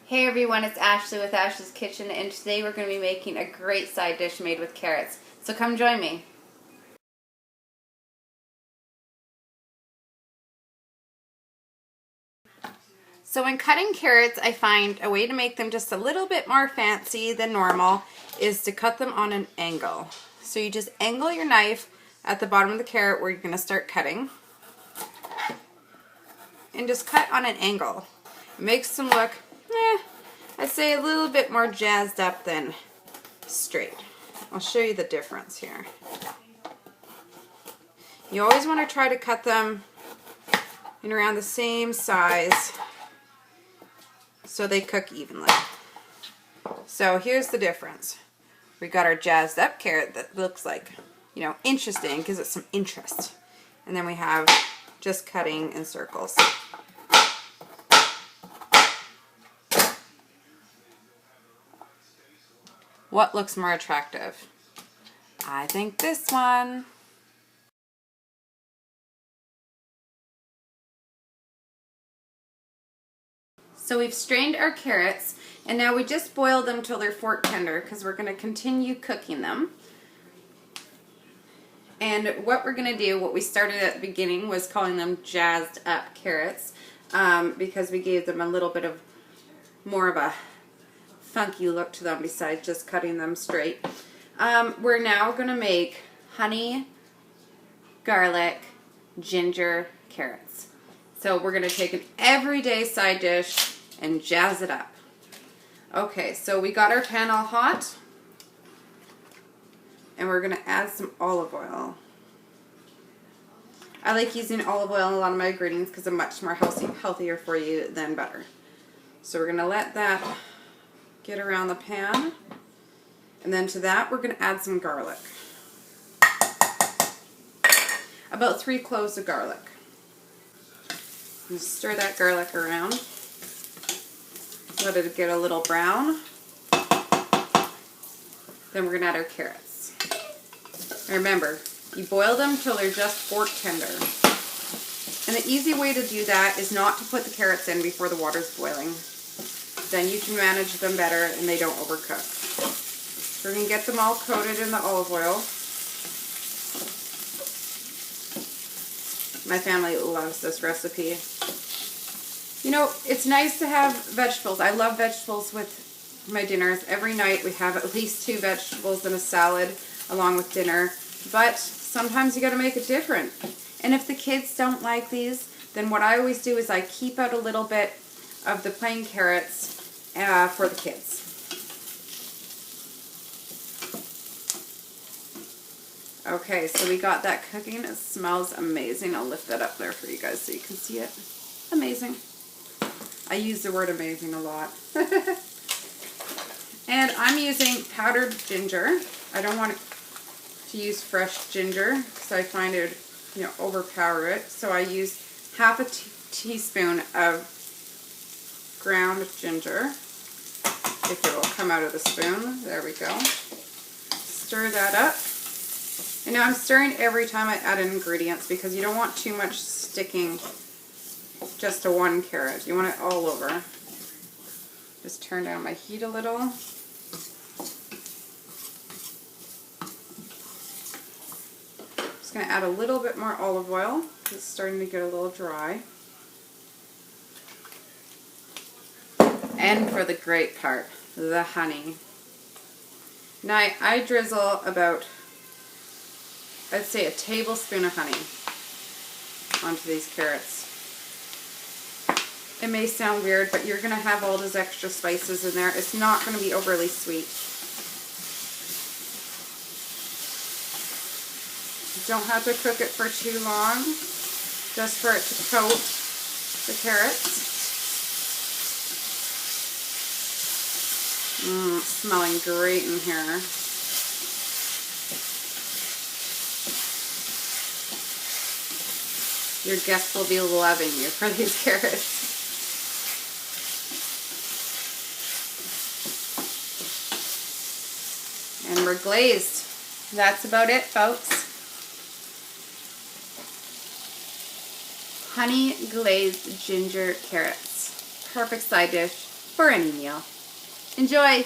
Hey everyone, it's Ashley with Ashley's Kitchen, and today we're going to be making a great side dish made with carrots. So come join me. So when cutting carrots, I find a way to make them just a little bit more fancy than normal is to cut them on an angle. So you just angle your knife at the bottom of the carrot where you're going to start cutting. And just cut on an angle. It makes them look, I'd say a little bit more jazzed up than straight. I'll show you the difference here. You always want to try to cut them in around the same size so they cook evenly. So here's the difference. We got our jazzed up carrot that looks like, interesting, gives it some interest. And then we have just cutting in circles. What looks more attractive? I think this one. So we've strained our carrots, and now we just boil them till they're fork tender because we're going to continue cooking them. And what we're going to do, what we started at the beginning was calling them jazzed up carrots because we gave them a little bit of more of a funky look to them besides just cutting them straight. We're now going to make honey, garlic, ginger carrots. So we're going to take an everyday side dish and jazz it up. Okay, so we got our pan all hot, and we're going to add some olive oil. I like using olive oil in a lot of my ingredients because it's much more healthier for you than butter. So we're going to let that get around the pan, and then to that we're going to add some garlic. About 3 cloves of garlic. And stir that garlic around. Let it get a little brown. Then we're going to add our carrots. And remember, you boil them till they're just fork tender. And the easy way to do that is not to put the carrots in before the water's boiling. Then you can manage them better and they don't overcook. So we're going to get them all coated in the olive oil. My family loves this recipe. It's nice to have vegetables. I love vegetables with my dinners. Every night we have at least 2 vegetables and a salad along with dinner. But sometimes you got to make it different. And if the kids don't like these, then what I always do is I keep out a little bit of the plain carrots for the kids. Okay, so we got that cooking. It smells amazing. I'll lift that up there for you guys so you can see it. Amazing. I use the word amazing a lot. And I'm using powdered ginger. I don't want to use fresh ginger because I find it would, overpower it. So I use half a teaspoon of ground ginger. If it will come out of the spoon. There we go. Stir that up. And now I'm stirring every time I add in ingredients because you don't want too much sticking just to one carrot. You want it all over. Just turn down my heat a little. Just going to add a little bit more olive oil because it's starting to get a little dry. And for the great part, the honey. Now I drizzle about, I'd say, a tablespoon of honey onto these carrots. It may sound weird, but you're going to have all those extra spices in there. It's not going to be overly sweet. You don't have to cook it for too long, just for it to coat the carrots. Smelling great in here. Your guests will be loving you for these carrots. And we're glazed. That's about it, folks. Honey glazed ginger carrots. Perfect side dish. for any meal. Enjoy!